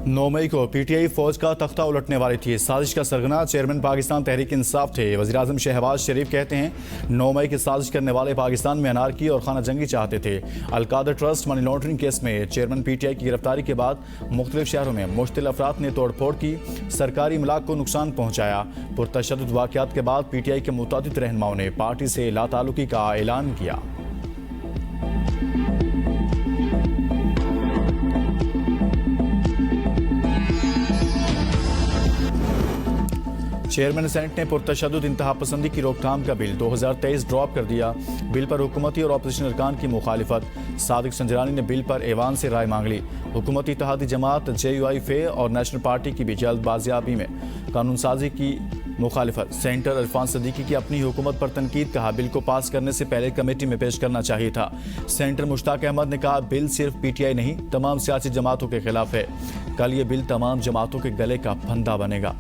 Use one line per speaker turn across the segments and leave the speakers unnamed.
9 मई को पीटीआई फौज का तख्ता उलटने वाली थी। साजिश का सरगना चेयरमैन पाकिस्तान तहरीक इंसाफ थे। वज़ीर-ए-आज़म शहबाज शरीफ कहते हैं 9 मई की साजिश करने वाले पाकिस्तान में अनारकी और खाना जंगी चाहते थे। अल-कादर ट्रस्ट मनी लॉन्ड्रिंग केस में चेयरमैन पीटीआई की गिरफ्तारी के बाद मुख्तलिफ शहरों में मुश्तिल अफराद ने तोड़फोड़ की, सरकारी इमलाक को नुकसान पहुँचाया। पुरतशद्दुद वाक़यात के बाद पीटीआई के मुतअद्दिद रहनुमाओं ने पार्टी से लाताल्लुकी का ऐलान किया। चेयरमैन सेनेट ने पुरतशद्दुद इंतहा पसंदी की रोकथाम का बिल 2023 ड्रॉप कर दिया। बिल पर हुकूमती और अपोजिशन अरकान की मुखालिफत। सादिक संजरानी ने बिल पर ऐवान से राय मांग ली। हुकूमती इत्तेहादी जमात JUI और नेशनल पार्टी की भी जल्द बाजियाबी में कानून साजी की मुखालिफत। सेंटर इरफान सदीकी की अपनी हुकूमत पर तनकीद। कहा बिल को पास करने से पहले कमेटी में पेश करना चाहिए था। सेंटर मुश्ताक अहमद ने कहा बिल सिर्फ PTI नहीं तमाम सियासी जमातों के खिलाफ है। कल ये बिल तमाम जमातों के गले का फंदा बनेगा।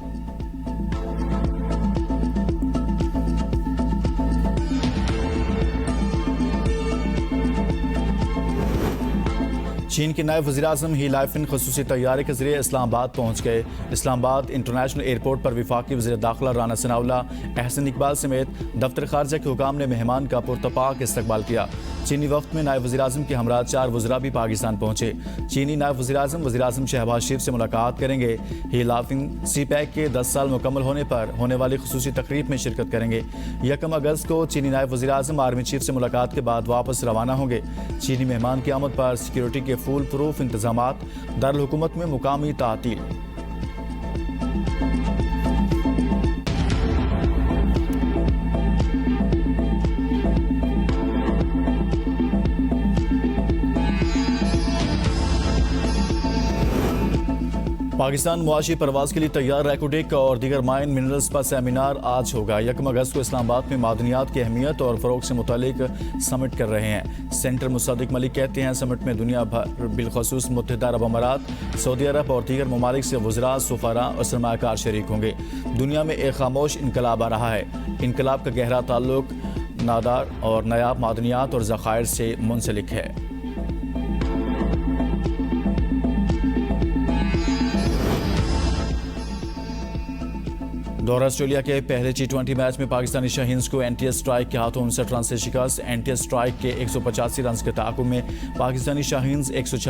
चीन के नायब वज़ीर-ए-आज़म ही लाइफिन खसूसी तैयारे के जरिए इस्लामाबाद पहुँच गए। इस्लामाबाद इंटरनेशनल एयरपोर्ट पर वफाकी वज़ीर दाखिला राना सनाउल्लाह, एहसन इकबाल समेत दफ्तर खारजा के हुकाम ने मेहमान का पुरतपाक इस्तकबाल किया। चीनी वफ्द में नायब वज़ीर-ए-आज़म के हमरा 4 वज़रा भी पाकिस्तान पहुँचे। चीनी नायब वज़ीर-ए-आज़म शहबाज शरीफ से मुलाकात करेंगे। ही लाफिंग CPEC के 10 साल मुकम्मल होने पर होने वाली खुसूसी तकरीब में शिरकत करेंगे। 1 अगस्त को चीनी नायब वज़ीर-ए-आज़म आर्मी चीफ से मुलाकात के बाद वापस रवाना होंगे। चीनी मेहमान की आमद पर सिक्योरिटी के फुल प्रूफ इंतजामात। दारुल हुकूमत में मुकामी तातील। पाकिस्तान मुआशी परवाज के लिए तैयार। रैकोटेक और दीगर माइन मिनरल्स पर सेमिनार आज होगा। 1 अगस्त को इस्लामाबाद में मादनियात की अहमियत और फ़रोग से मुतालिक समिट कर रहे हैं। सेंटर मुसद्दिक मलिक कहते हैं समिट में दुनिया भर बिलखसूस मुत्तहिदा अरब अमारात, सऊदी अरब और दीगर ममालिक से वज़रा, सुफ़ारा और सरमायाकार शरीक होंगे। दुनिया में एक खामोश इनकलाब आ रहा है। इनकलाब का गहरा ताल्लुक नादार और नायाब मादनियात और ज़खायर से मुंसलिक है। दौरा ऑस्ट्रेलिया के पहले T20 मैच में पाकिस्तानी शाहीन्स को NTS स्ट्राइक के हाथों 59 रन से शिकस्त। NTS स्ट्राइक के 185 रन के ताक़ुब में पाकिस्तानी शाहीन्स 126